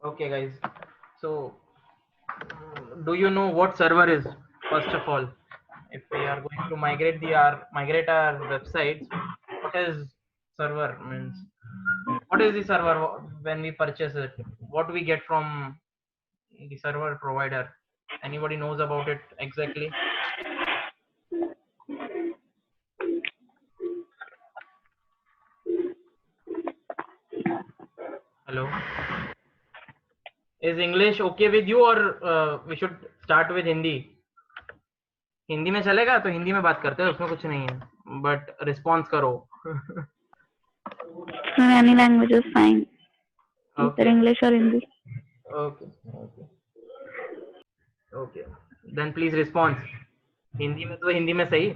Okay, guys. So, do you know what server is? First of all, if we are going to migrate our websites, what is server means? What is the server when we purchase it? What we get from the server provider? Anybody knows about it exactly? Hello. Is English okay with you, or we should start with Hindi? Hindi में चलेगा तो हिंदी में बात करते हैं, उसमें कुछ नहीं है, बट रिस्पॉन्स करो. Any language is fine. Either Okay. English or Hindi. Okay. Okay. Then please response. Hindi में तो हिंदी में सही.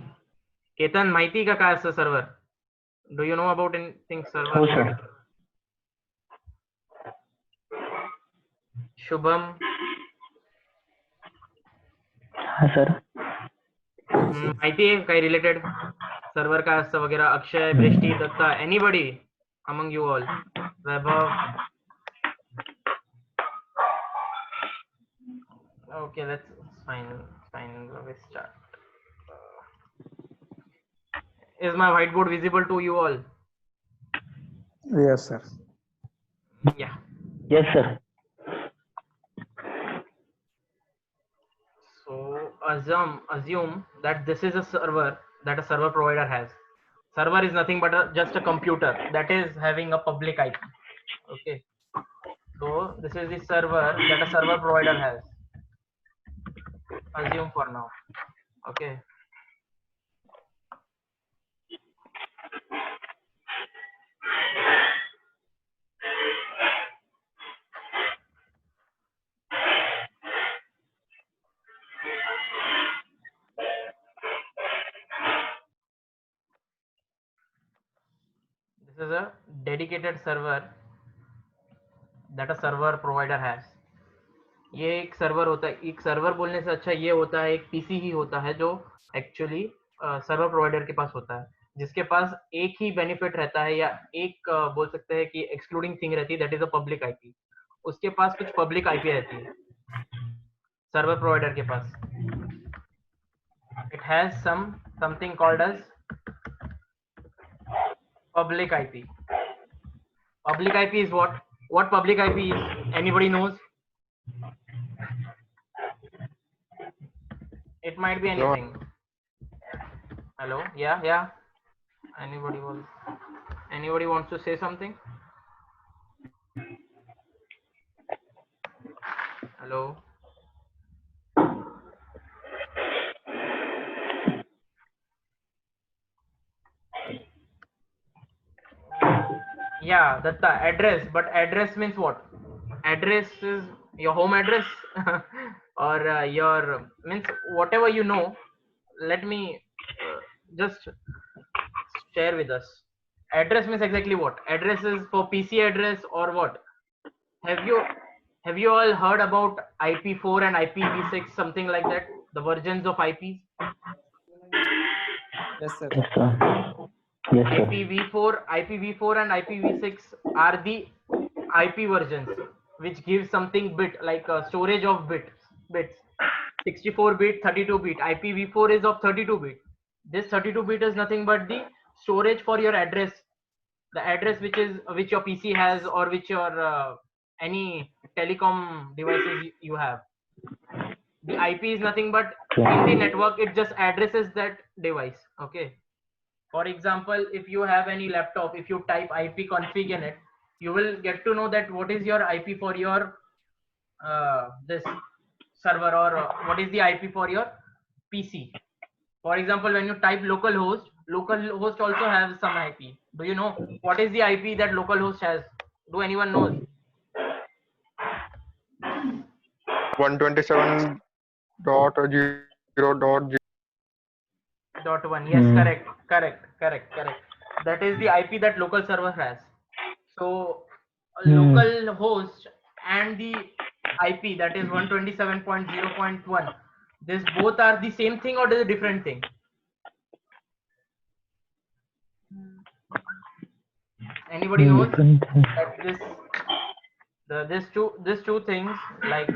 केतन माहिती का काय असतं server? Do you know about anything server? हो सर. शुभम. हाँ सर. माहिती आहे काही रिलेटेड सर्वर काय असतं वगैरे? Akshay, Brishti, Datta, anybody among you all? Vaibhav. Okay, that's fine. Let's start. Is my whiteboard visible to you all? Yes, sir. Yeah. Yes sir. So assume that this is a server that a server provider has. Server is nothing but just a computer that is having a public IP. Okay. So this is the server that a server provider has. Assume for now. Okay. This is a dedicated server that a server provider has. ये एक server होता है. एक server बोलने से अच्छा ये होता है एक पीसी ही होता है जो एक्चुअली सर्वर प्रोवाइडर के पास होता है, जिसके पास एक ही बेनिफिट रहता है या एक बोल सकते हैं कि एक्सक्लूडिंग थिंग रहती है, that is a public IP. उसके पास कुछ पब्लिक आईपी रहती है सर्वर प्रोवाइडर के पास. It has something called as public IP. Public IP is what public IP is? Anybody knows? It might be anything. Hello. Yeah. Anybody wants to say something? Hello. Yeah, that's the address. But address means what? Address is your home address or your means whatever you know. Let me just share with us. Address means exactly what? Address is for PC address or what? Have you all heard about IP4 and IPv6, something like that? The versions of IPs. Yes, sir. Yes sir. Yes sir. IPv4 and IPv6 are the IP versions which give something bit like a storage of bits 64 bit, 32 bit. IPv4 is of 32 bit. This 32 bit is nothing but the storage for your address, the address which your PC has or which your any telecom devices you have. The IP is nothing but in the network it just addresses that device. Okay. For example, if you have any laptop, if you type ipconfig in it, you will get to know that what is your IP for your this server, or what is the IP for your PC. For example, when you type localhost also has some IP. Do you know what is the IP that localhost has? Do anyone knows? 127.0.0. Yes, correct. That is the IP that local server has. So local host and the IP that is 127.0.1, this both are the same thing or is a different thing? Anybody knows Different things. that these two things, like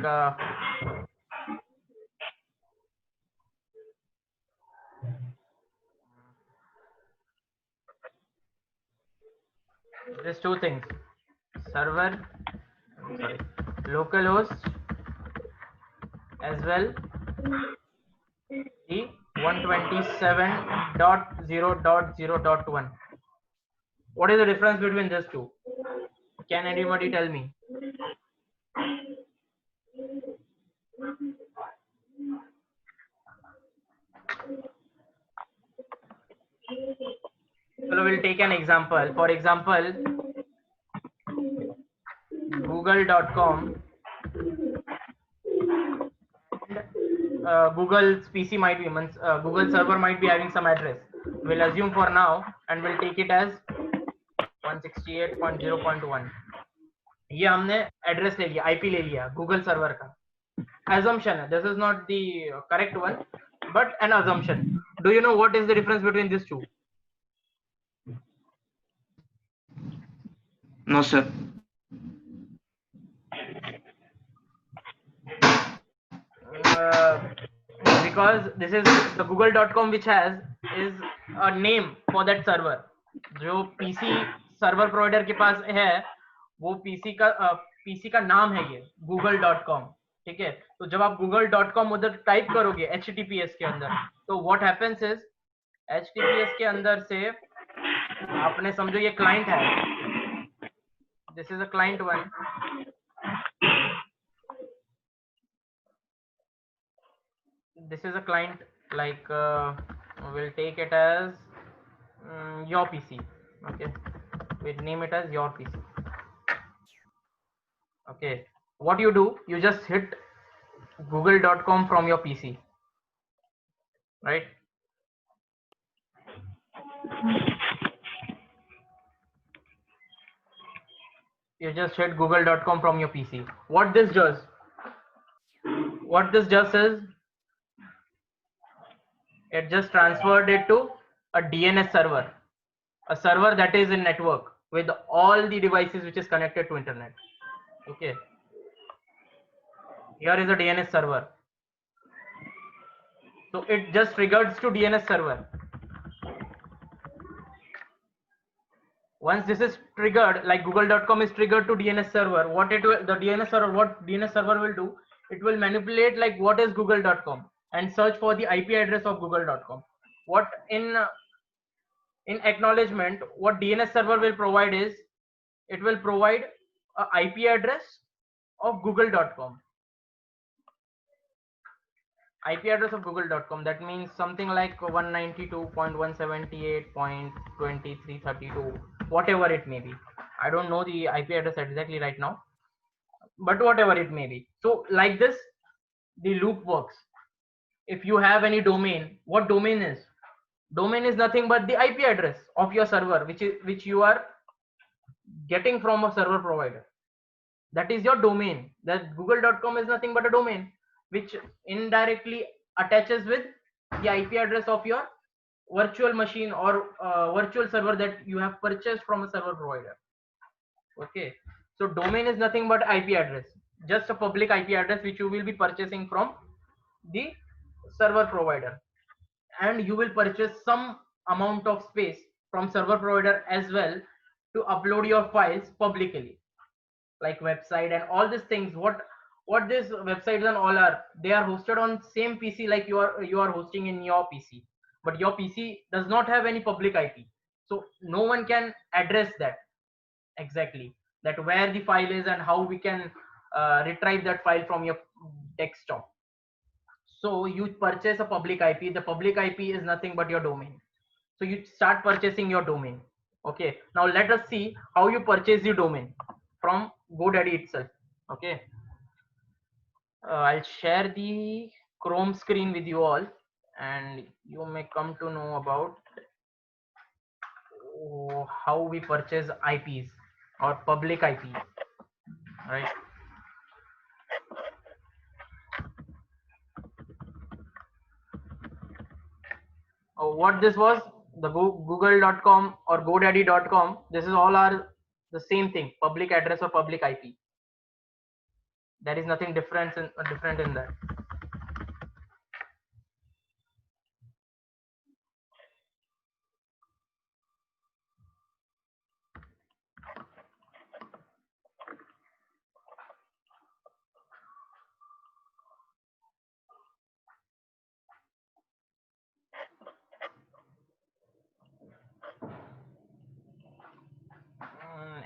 these two things, server, sorry, localhost, as well the 127.0.0.1. What is the difference between these two? Can anybody tell me? So we'll take an example. For example, google.com, Google's PC might be, Google server might be having some address. We'll assume for now and we'll take it as 168.0.1. ये हमने address ले लिया, IP ले लिया Google server का. Assumption है, this is not the correct one, but an assumption. Do you know what is the difference between these two? No, sir. Because this is the google.com which has is a name for that server. जो PC server provider के पास है वो PC का नाम है ये google.com. ठीक है, तो जब आप google.com उधर टाइप करोगे https के अंदर, तो what happens is https के अंदर से आपने समझो ये क्लाइंट है, this is a client one. This is a client, like we'll take it as your PC. Okay, we'll name it as your PC. Okay, what you do, you just hit google.com from your PC, right? You just hit google.com from your PC. What this does is it just transferred it to a DNS server, a server that is in network with all the devices which is connected to internet. Okay, here is a DNS server, so it just triggers to DNS server. Once this is triggered, like google.com is triggered to DNS server, what DNS server will do, it will manipulate like what is google.com and search for the IP address of google.com. What in acknowledgement, what DNS server will provide is, it will provide a IP address of google.com. IP address of google.com, that means something like 192.178.2332, whatever it may be. I don't know the IP address exactly right now, but whatever it may be. So like this the loop works. If you have any domain, what domain is? Domain is nothing but the IP address of your server, which you are getting from a server provider. That is your domain. That google.com is nothing but a domain which indirectly attaches with the IP address of your virtual machine or virtual server that you have purchased from a server provider. Okay, so domain is nothing but IP address, just a public IP address which you will be purchasing from the server provider, and you will purchase some amount of space from server provider as well to upload your files publicly, like website and all these things. What these websites and all are, they are hosted on same PC like you are hosting in your PC, but your PC does not have any public IP, so no one can address that exactly, that where the file is and how we can retrieve that file from your desktop. So you purchase a public IP. The public IP is nothing but your domain. So you start purchasing your domain. Okay, now let us see how you purchase the domain from GoDaddy itself. Okay, I'll share the Chrome screen with you all, and you may come to know about how we purchase IPs or public IP, right? What this was, the google.com or godaddy.com, this is all are the same thing, public address or public IP. There is nothing different in that.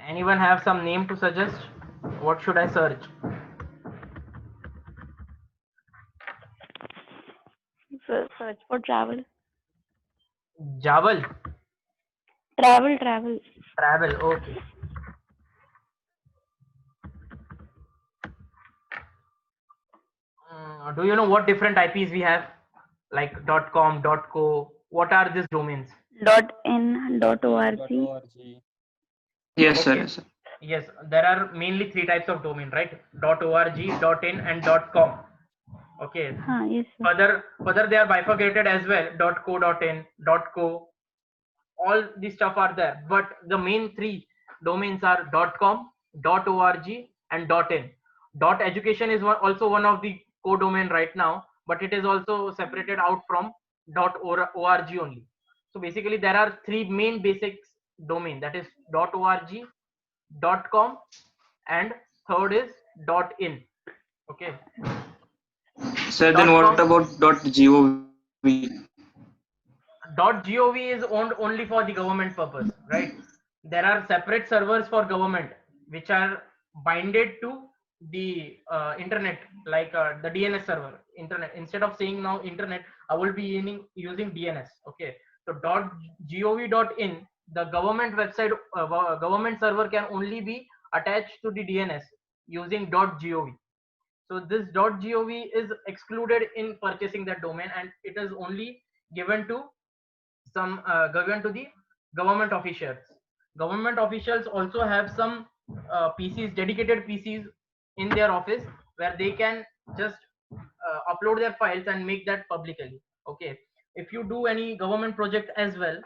Anyone have some name to suggest? What should I search? Search for travel. Jawal? Travel. Travel, okay. Do you know what different IPs we have? Like .com, .co. What are these domains? .in, .org. Yes, sir. Okay. Yes, sir. Yes, there are mainly three types of domain, right? .org, .in, and .com. Okay. Yes, sir. Further, they are bifurcated as well. .co, .in, .co. All these stuff are there, but the main three domains are .com, .org, and .in. .education is also one of the co-domain right now, but it is also separated out from .org only. So basically, there are three main basics domain, that is .org, .com, and third is .in. Okay. Sir, then what .com. about .gov? .gov is owned only for the government purpose, right? There are separate servers for government which are binded to the internet, like the DNS server. Internet. Instead of saying now internet, I will be using DNS. Okay. So .gov.in, the government website, government server can only be attached to the DNS using .gov. So this .gov is excluded in purchasing that domain, and it is only given to given to the government officials. Government officials also have some PCs, dedicated PCs in their office, where they can just upload their files and make that publicly. Okay. If you do any government project as well,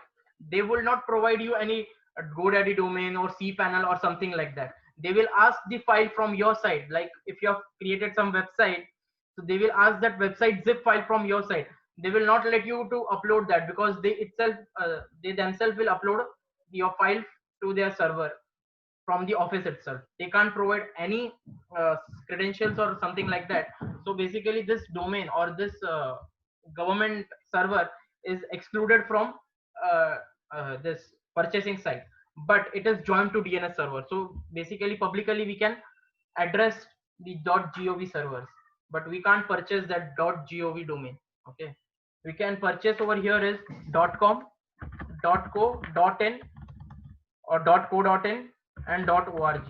they will not provide you any GoDaddy domain or cPanel or something like that. They will ask the file from your side. Like if you have created some website, so they will ask that website zip file from your side. They will not let you to upload that, because they themselves will upload your file to their server from the office itself. They can't provide any credentials or something like that. So basically, this domain or this government server is excluded from this purchasing site, but it is joined to DNS server. So basically, publicly we can address the .gov servers, but we can't purchase that .gov domain. Okay, we can purchase over here is .com, .co, .in, or .co.in, and .org,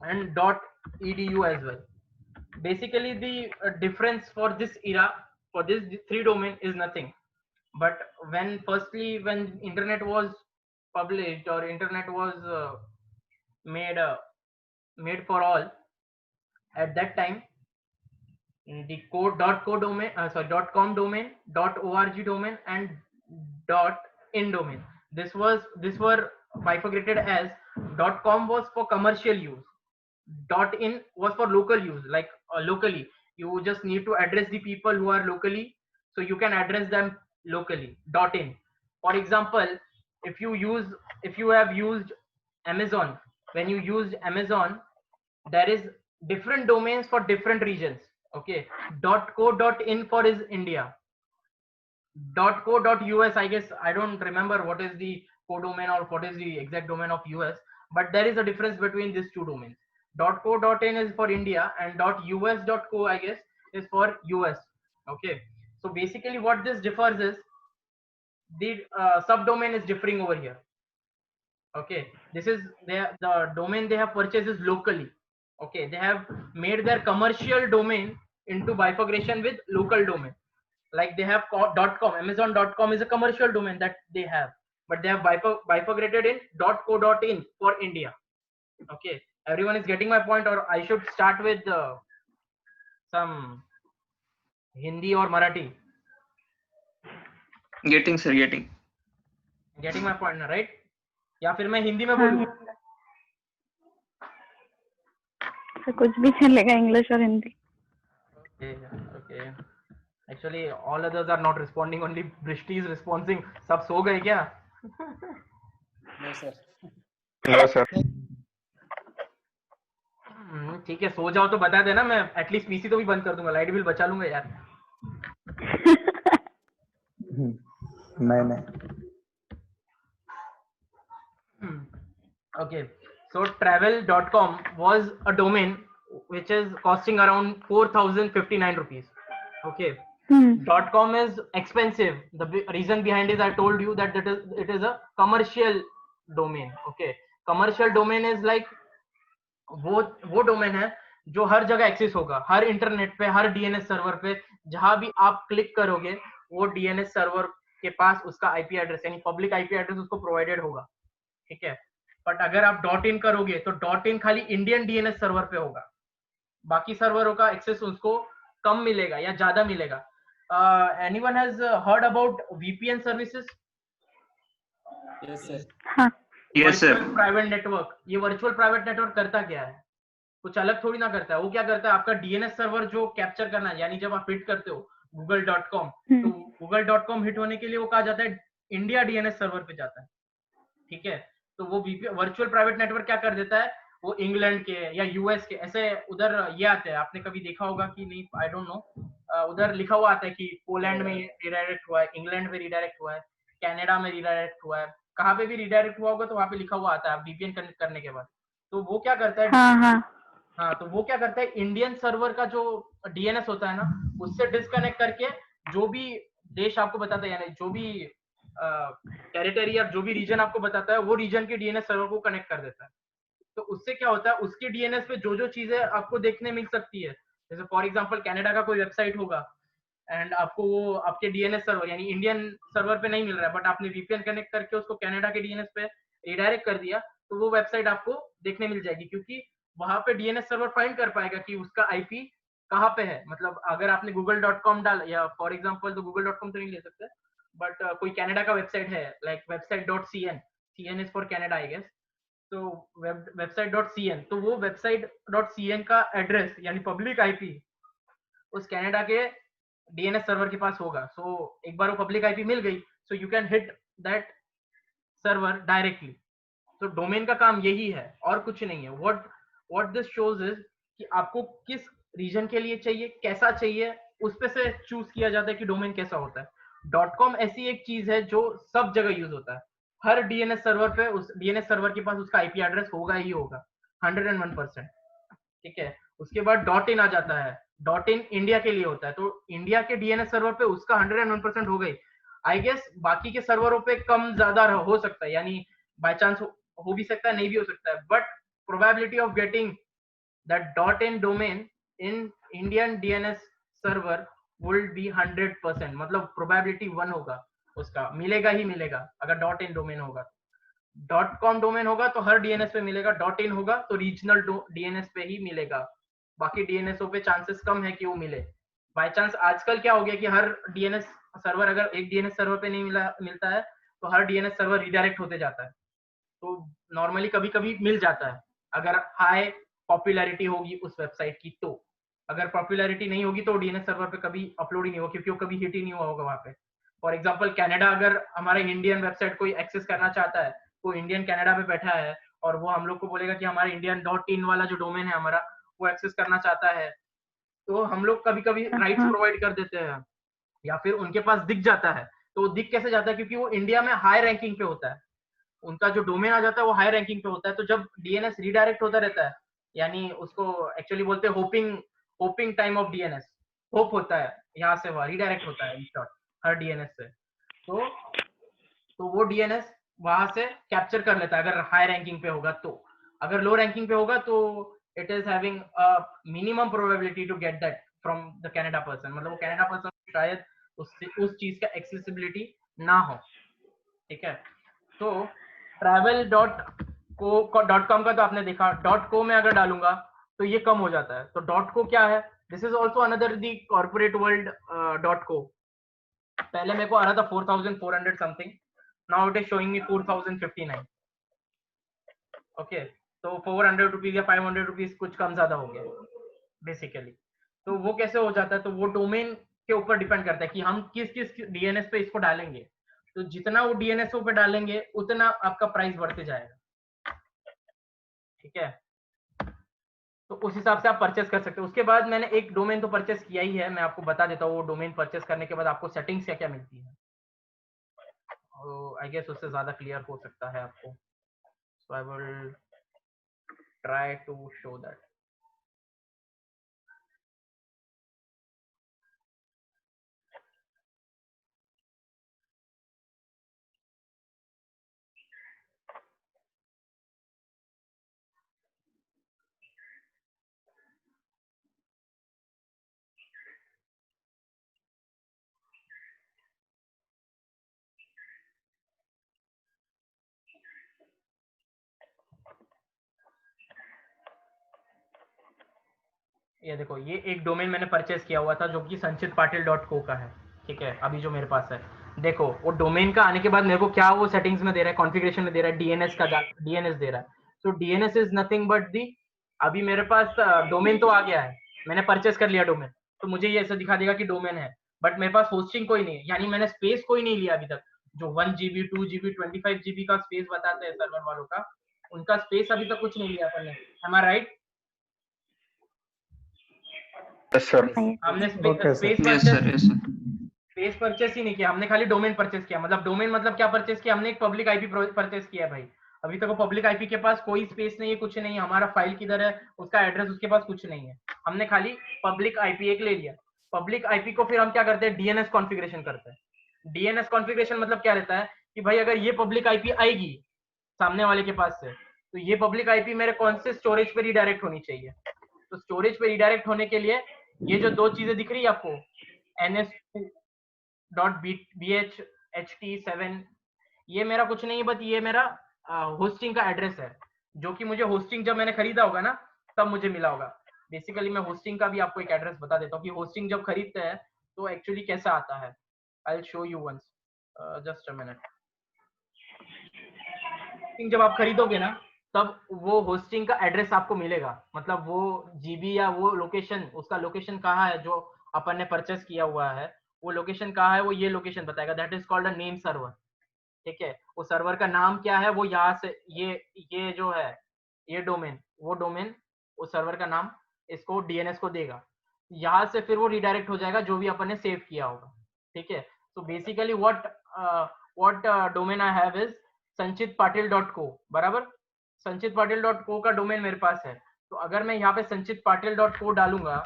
and .edu as well. Basically, the difference for this era, for this three domain, is nothing. But when internet was published, or internet was made made for all, at that time, the .co domain, .com domain, .org domain, and .in domain, this were bifurcated as .com was for commercial use, .in was for local use, like locally you just need to address the people who are locally, so you can address them locally. .in, for example, if you have used Amazon, when you used Amazon, there is different domains for different regions. Okay. .co.in for is India. .co.us, I guess, I don't remember what is the codomain or what is the exact domain of US, but there is a difference between these two domains. .co.in is for India, and .us.co, I guess, is for US. Okay. So basically what this differs is the subdomain is differing over here. Okay, this is the domain they have purchased is locally. Okay, they have made their commercial domain into bifurcation with local domain. Like they have .com, Amazon.com is a commercial domain that they have, but they have bifurcated in .co.in for India. Okay, everyone is getting my point, or I should start with some Hindi or Marathi? Getting, sir, getting. Getting my point ना, right? या फिर मैं हिंदी में हाँ बोलूं? Sir कुछ भी चलेगा, इंग्लिश और Hindi. Okay okay, actually all others are not responding, only Brishti is responding. सब सो गए क्या? No sir. No sir. ठीक है, सो जाओ तो बता देना, मैं एटलीस्ट पीसी तो भी बंद कर दूंगा, लाइट बिल बचा लूंगा यार। नहीं। Okay, so travel.com was a domain which is costing around 4,059 rupees. Okay, .com is expensive. The reason behind is I told you that it is a commercial domain. Okay, commercial domain is like वो domain है जो हर जगह access होगा, हर internet पे, हर DNS server पे, जहां भी आप क्लिक करोगे वो डीएनएस सर्वर के पास उसका आईपी एड्रेस यानी पब्लिक आईपी एड्रेस उसको प्रोवाइडेड होगा, ठीक है। बट अगर आप .in करोगे तो .in खाली इंडियन डीएनएस सर्वर पे होगा, बाकी सर्वरों का एक्सेस उसको कम मिलेगा या ज्यादा मिलेगा। Anyone has heard about VPN services? Yes sir. हाँ Yes, sir. Virtual private network. ये वर्चुअल प्राइवेट नेटवर्क करता क्या है? कुछ अलग थोड़ी ना करता है। वो क्या करता है, आपका डीएनएस सर्वर जो कैप्चर करना है, यानी जब आप हिट करते हो google.com, तो google.com हिट होने के लिए वो कहा जाता है इंडिया डीएनएस सर्वर पे जाता है, ठीक है। तो वो वर्चुअल प्राइवेट नेटवर्क क्या कर देता है, वो इंग्लैंड के या यूएस के ऐसे उधर ये आते हैं, आपने कभी देखा होगा कि नहीं, आई डोंट नो, उधर लिखा हुआ आता है कि पोलैंड में रिडायरेक्ट हुआ है, इंग्लैंड में रिडायरेक्ट हुआ है, कनाडा में रिडायरेक्ट हुआ है, कहाँ पे भी रिडायरेक्ट हुआ होगा तो वहाँ पे लिखा हुआ आता है वीपीएन कनेक्ट करने के बाद। तो वो क्या करता है, हाँ, तो वो क्या करता है, इंडियन सर्वर का जो डीएनएस होता है ना, उससे डिस्कनेक्ट करके जो भी देश आपको बताता है, यानी जो भी टेरिटरी या जो भी रीजन आपको बताता है, वो रीजन के डीएनएस सर्वर को कनेक्ट कर देता है। तो उससे क्या होता है, उसके डीएनएस पे जो जो चीजें आपको देखने मिल सकती है, जैसे फॉर एग्जांपल कनाडा का कोई वेबसाइट होगा एंड आपको वो आपके डीएनएस सर्वर यानी इंडियन सर्वर पे नहीं मिल रहा है, बट आपने वीपीएन कनेक्ट करके उसको कनाडा के डीएनएस पे रिडायरेक्ट कर दिया, तो वो वेबसाइट आपको देखने मिल जाएगी, क्योंकि वहां पे डीएनएस सर्वर फाइंड कर पाएगा कि उसका आईपी कहाँ पे है। मतलब अगर आपने google.com डाल, या फॉर एग्जांपल तो google.com तो नहीं ले सकते, बट कोई कनाडा का वेबसाइट है like website.cn, cn is for Canada I guess, तो website.cn, तो वो website.cn का एड्रेस यानी पब्लिक आईपी उस कनाडा के डीएनएस सर्वर के पास होगा। सो एक बार वो पब्लिक आईपी मिल गई, so you can hit that server directly. तो डोमेन का काम यही है और कुछ नहीं है। व्हाट दिस शोज इज कि आपको किस रीजन के लिए चाहिए, कैसा चाहिए, उस पे से चूज किया जाता है कि डोमेन कैसा होता है। .com ऐसी एक चीज है जो सब जगह यूज होता है, हर डीएनएस सर्वर पे उस डीएनएस सर्वर के पास उसका आईपी एड्रेस होगा ही होगा 101%, ठीक है। उसके बाद .in आ जाता है, .in इंडिया के लिए होता है, तो इंडिया के डीएनएस सर्वर पे उसका 101% हो गई। आई गेस बाकी के सर्वरों पे कम ज्यादा हो सकता है, यानी बाय चांस हो भी सकता है, नहीं भी हो सकता है, but probability of getting that .in domain in Indian DNS server will be 100%, मतलब प्रोबेबिलिटी 1 होगा, उसका मिलेगा ही मिलेगा अगर .in डोमेन होगा। .com डोमेन होगा तो हर डीएनएस पे मिलेगा, .in होगा तो रीजनल डीएनएस पे ही मिलेगा, बाकी डीएनएसओ पे चांसेस कम है कि वो मिले। बाय चांस आजकल क्या हो गया कि हर डीएनएस सर्वर, अगर एक डीएनएस सर्वर पे नहीं मिलता है तो हर डीएनएस सर्वर रिडायरेक्ट होते जाता है। तो नॉर्मली कभी कभी मिल जाता है अगर हाई पॉपुलैरिटी होगी उस वेबसाइट की, तो अगर पॉपुलैरिटी नहीं होगी तो डीएनएस सर्वर पे कभी अपलोड ही नहीं होगा, क्योंकि वो कभी हिट ही नहीं हुआ होगा वहां पे। फॉर एग्जांपल कनाडा, अगर हमारा इंडियन वेबसाइट कोई एक्सेस करना चाहता है, वो इंडियन कनाडा पे बैठा है और वो हम लोग को बोलेगा कि हमारे इंडियन .in वाला जो डोमेन है हमारा, वो एक्सेस करना चाहता है, तो हम लोग कभी कभी राइट्स प्रोवाइड कर देते हैं, या फिर उनके पास दिख जाता है। तो वो दिख कैसे जाता है, क्योंकि वो इंडिया में हाई रैंकिंग पे होता है, उनका जो डोमेन आ जाता है वो हाई रैंकिंग पे होता है। तो जब डीएनएस रिडायरेक्ट होता रहता है, यानी उसको एक्चुअली बोलते हैं hopping time of DNS, hope होता है यहाँ से वह रिडायरेक्ट होता है इन शॉर्ट हर डीएनएस से, तो वो डीएनएस वहां से कैप्चर कर लेता है अगर हाई रैंकिंग पे होगा। तो अगर लो रैंकिंग पे होगा तो it is having a minimum probability to get that from the Canada person, मतलब वो कनाडा पर्सन शायद उस चीज का एक्सेसिबिलिटी ना हो, ठीक है। तो travel.com का तो आपने देखा, .co में अगर डालूंगा तो ये कम हो जाता है। तो .co क्या है, this is also another the corporate world .co, पहले मेरे को आ रहा था 4400 something, now it is showing me 4059। Okay, तो 400 रुपीज या 500 रुपीज कुछ कम ज्यादा हो गया बेसिकली। तो वो कैसे हो जाता है, तो वो डोमेन के ऊपर डिपेंड करता है कि हम किस किस डीएनएस पे इसको डालेंगे। तो जितना वो डीएनएस पे डालेंगे उतना आपका प्राइस बढ़ते जाएगा, ठीक है। तो उस हिसाब से आप परचेस कर सकते हो। उसके बाद मैंने एक डोमेन तो परचेस किया ही है, मैं आपको बता देता हूँ वो डोमेन परचेस करने के बाद आपको सेटिंग्स क्या क्या मिलती है। आई गेस उससे ज्यादा क्लियर हो सकता है आपको, so I will try to show that. ये देखो, ये एक डोमेन मैंने परचेस किया हुआ था जो कि sanchitpatil.co का है, ठीक है। अभी जो मेरे पास है, देखो वो डोमेन का आने के बाद मेरे को क्या वो सेटिंग्स में दे रहा है, कॉन्फ़िगरेशन में दे रहा है, डीएनएस का डीएनएस दे रहा है। So DNS is nothing but the, अभी मेरे पास डोमेन तो आ गया है, मैंने परचेस कर लिया डोमेन, तो मुझे ये ऐसा दिखा देगा कि डोमेन है, बट मेरे पास होस्टिंग कोई नहीं है, यानी मैंने स्पेस कोई नहीं लिया अभी तक। जो 1 GB 2 GB 25 GB का स्पेस बताते हैं सर्वर वालों का, उनका स्पेस अभी तक कुछ नहीं लिया अपन ने। am I right? Yes, sir. हमने Okay, sir. Space Yes, sir. Yes, sir. Space purchase ही नहीं किया हमने, खाली डोमेन परचेस किया। मतलब डोमेन मतलब क्या परचेस किया हमने, एक पब्लिक आईपी परचेस किया भाई। अभी तक वो पब्लिक आईपी के पास कोई स्पेस नहीं है, कुछ नहीं है, हमारा फाइल किधर है, उसका एड्रेस उसके पास कुछ नहीं है, हमने खाली पब्लिक आईपी एक ले लिया। पब्लिक आईपी को फिर हम क्या करते हैं, डीएनएस कॉन्फ़िगरेशन करते हैं। डीएनएस कॉन्फ़िगरेशन मतलब क्या रहता है कि भाई अगर ये पब्लिक आईपी आएगी सामने वाले के पास से, तो ये पब्लिक आईपी मेरे कौन से स्टोरेज पे रिडायरेक्ट होनी चाहिए। तो स्टोरेज पे रिडायरेक्ट होने के लिए ये जो दो चीजें दिख रही है आपको, ns.bht7, ये मेरा कुछ नहीं है, बट ये मेरा होस्टिंग का एड्रेस है, जो कि मुझे होस्टिंग जब मैंने खरीदा होगा ना तब मुझे मिला होगा। बेसिकली मैं होस्टिंग का भी आपको एक एड्रेस बता देता हूँ कि होस्टिंग जब खरीदते हैं तो एक्चुअली कैसा आता है। I will show you once, just a minute. जब आप खरीदोगे ना तब वो होस्टिंग का एड्रेस आपको मिलेगा, मतलब वो जीबी या वो लोकेशन, उसका लोकेशन कहाँ है जो अपन ने परचेस किया हुआ है, वो लोकेशन कहाँ है, वो ये लोकेशन बताएगा। That is called a name server, ठीक है। वो सर्वर का नाम क्या है, वो यहाँ से ये जो है ये डोमेन, वो डोमेन उस सर्वर का नाम इसको डीएनएस को देगा। यहाँ से फिर वो रिडायरेक्ट हो जाएगा जो भी अपन ने सेव किया होगा, ठीक है। तो basically what domain I have is sanchitpatil.co, बराबर। sanchitpatil.co का डोमेन मेरे पास है। तो अगर मैं यहाँ पे sanchitpatil.co डालूंगा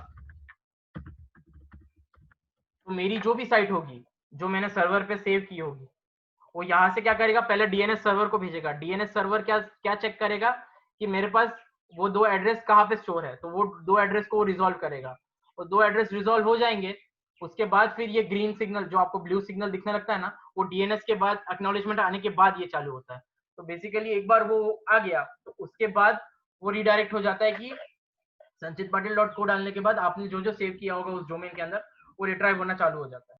तो मेरी जो भी साइट होगी जो मैंने सर्वर पे सेव की होगी, वो यहाँ से क्या करेगा, पहले डीएनएस सर्वर को भेजेगा। डीएनएस सर्वर क्या क्या चेक करेगा कि मेरे पास वो दो एड्रेस कहाँ पे स्टोर है, तो वो दो एड्रेस को रिजॉल्व करेगा। और दो एड्रेस रिजॉल्व हो जाएंगे, उसके बाद फिर ये ग्रीन सिग्नल जो आपको ब्लू सिग्नल दिखने लगता है ना, वो डीएनएस के बाद एक्नॉलेजमेंट आने के बाद ये चालू होता है। तो बेसिकली एक बार वो आ गया तो उसके बाद वो रिडायरेक्ट हो जाता है कि sanchitpatil.co डालने के बाद आपने जो जो सेव किया होगा उस डोमेन के अंदर वो रिट्राइव होना चालू हो जाता है।